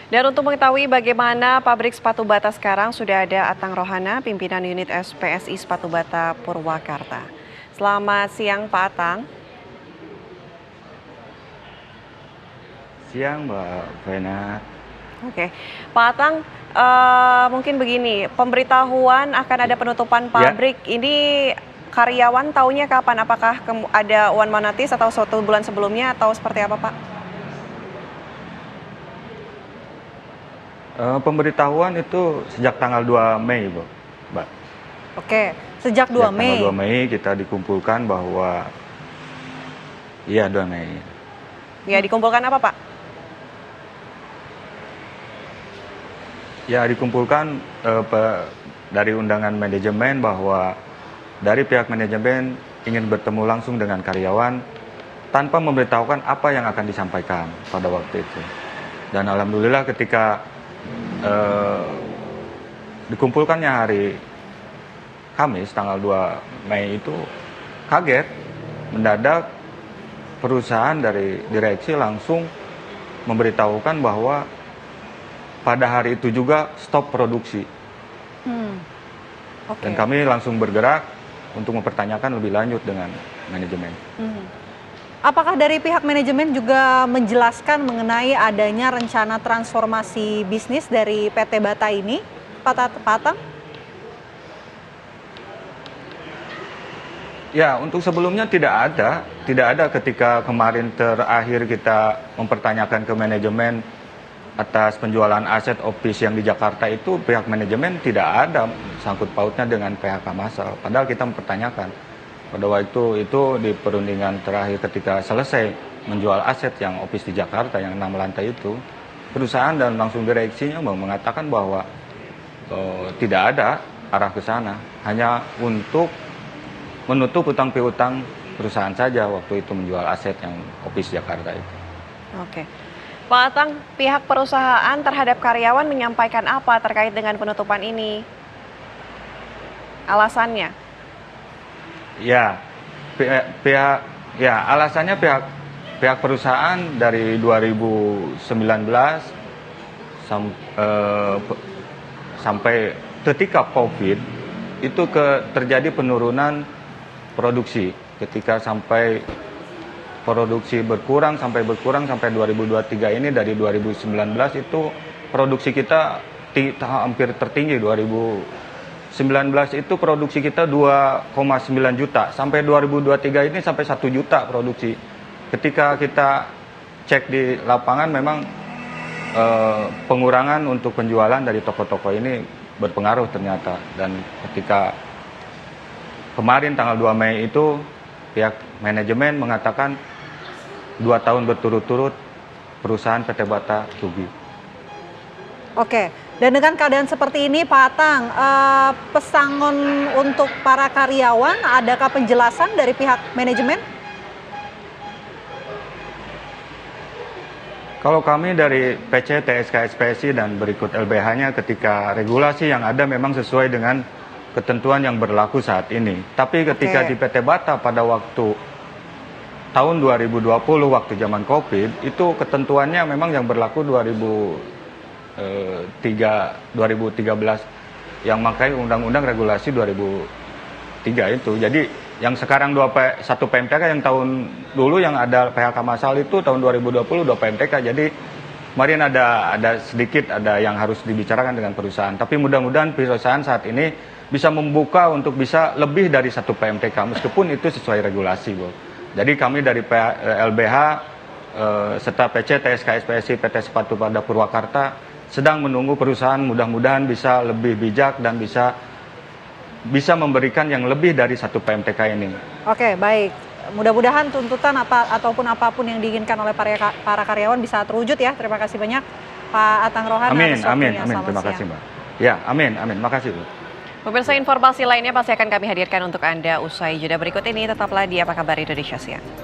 Dan untuk mengetahui bagaimana pabrik sepatu bata sekarang, sudah ada Atang Rohana, pimpinan unit SPSI Sepatu Bata Purwakarta. Selamat siang Pak Atang. Siang Mbak Vena. Oke, Pak Atang, mungkin begini, pemberitahuan akan ada penutupan pabrik ini karyawan taunya kapan? Apakah ada one man notice atau suatu bulan sebelumnya atau seperti apa Pak? Pemberitahuan itu sejak tanggal 2 Mei, Mbak. Oke, sejak 2 Mei. Tanggal 2 Mei kita dikumpulkan bahwa, iya 2 Mei. Ya, dikumpulkan apa Pak? Ya, dikumpulkan dari undangan manajemen bahwa dari pihak manajemen ingin bertemu langsung dengan karyawan tanpa memberitahukan apa yang akan disampaikan pada waktu itu. Dan alhamdulillah ketika dikumpulkannya hari Kamis tanggal 2 Mei itu kaget, mendadak perusahaan dari direksi langsung memberitahukan bahwa pada hari itu juga stop produksi. Dan kami langsung bergerak untuk mempertanyakan lebih lanjut dengan manajemen. Apakah dari pihak manajemen juga menjelaskan mengenai adanya rencana transformasi bisnis dari PT Bata ini, Pak Atang? Ya, untuk sebelumnya tidak ada ketika kemarin terakhir kita mempertanyakan ke manajemen atas penjualan aset office yang di Jakarta itu, pihak manajemen tidak ada sangkut pautnya dengan PHK massal. Padahal kita mempertanyakan pada waktu itu di perundingan terakhir ketika selesai menjual aset yang office di Jakarta yang 6 lantai itu, perusahaan dan langsung direksinya mengatakan bahwa tidak ada arah ke sana, hanya untuk menutup utang piutang perusahaan saja waktu itu menjual aset yang office Jakarta itu. Oke. Pak Atang, pihak perusahaan terhadap karyawan menyampaikan apa terkait dengan penutupan ini? Alasannya? Alasannya pihak perusahaan dari 2019 sampai ketika COVID itu terjadi penurunan produksi, ketika sampai produksi berkurang sampai 2023 ini. Dari 2019 itu produksi kita hampir tertinggi. 2019 itu produksi kita 2,9 juta, sampai 2023 ini sampai 1 juta produksi. Ketika kita cek di lapangan memang pengurangan untuk penjualan dari toko-toko ini berpengaruh ternyata. Dan ketika kemarin tanggal 2 Mei itu pihak manajemen mengatakan 2 tahun berturut-turut perusahaan PT Bata rugi. Oke, dan dengan keadaan seperti ini Pak Atang, pesangon untuk para karyawan, adakah penjelasan dari pihak manajemen? Kalau kami dari PC, TSK, SPSI dan berikut LBH-nya, ketika regulasi yang ada memang sesuai dengan ketentuan yang berlaku saat ini. Tapi ketika di PT Bata pada waktu tahun 2020 waktu zaman COVID itu ketentuannya memang yang berlaku 2013 yang makai undang-undang regulasi 2003 itu. Jadi yang sekarang 1 PMTK, yang tahun dulu yang ada PHK massal itu tahun 2020 2 PMTK. Jadi kemarin ada sedikit yang harus dibicarakan dengan perusahaan. Tapi mudah-mudahan perusahaan saat ini bisa membuka untuk bisa lebih dari 1 PMTK meskipun itu sesuai regulasi, Bu. Jadi kami dari LBH serta PC, TSK, SPSI, PT Sepatu Bata Purwakarta sedang menunggu perusahaan mudah-mudahan bisa lebih bijak dan bisa memberikan yang lebih dari 1 PMTK ini. Oke, baik. Mudah-mudahan tuntutan ataupun apapun yang diinginkan oleh para karyawan bisa terwujud ya. Terima kasih banyak Pak Atang Rohana. Amin. Terima kasih, Mbak. Ya, amin. Makasih, Bu. Pemirsa, informasi lainnya pasti akan kami hadirkan untuk Anda usai jeda berikut ini. Tetaplah di Apa Kabar Indonesia Siang.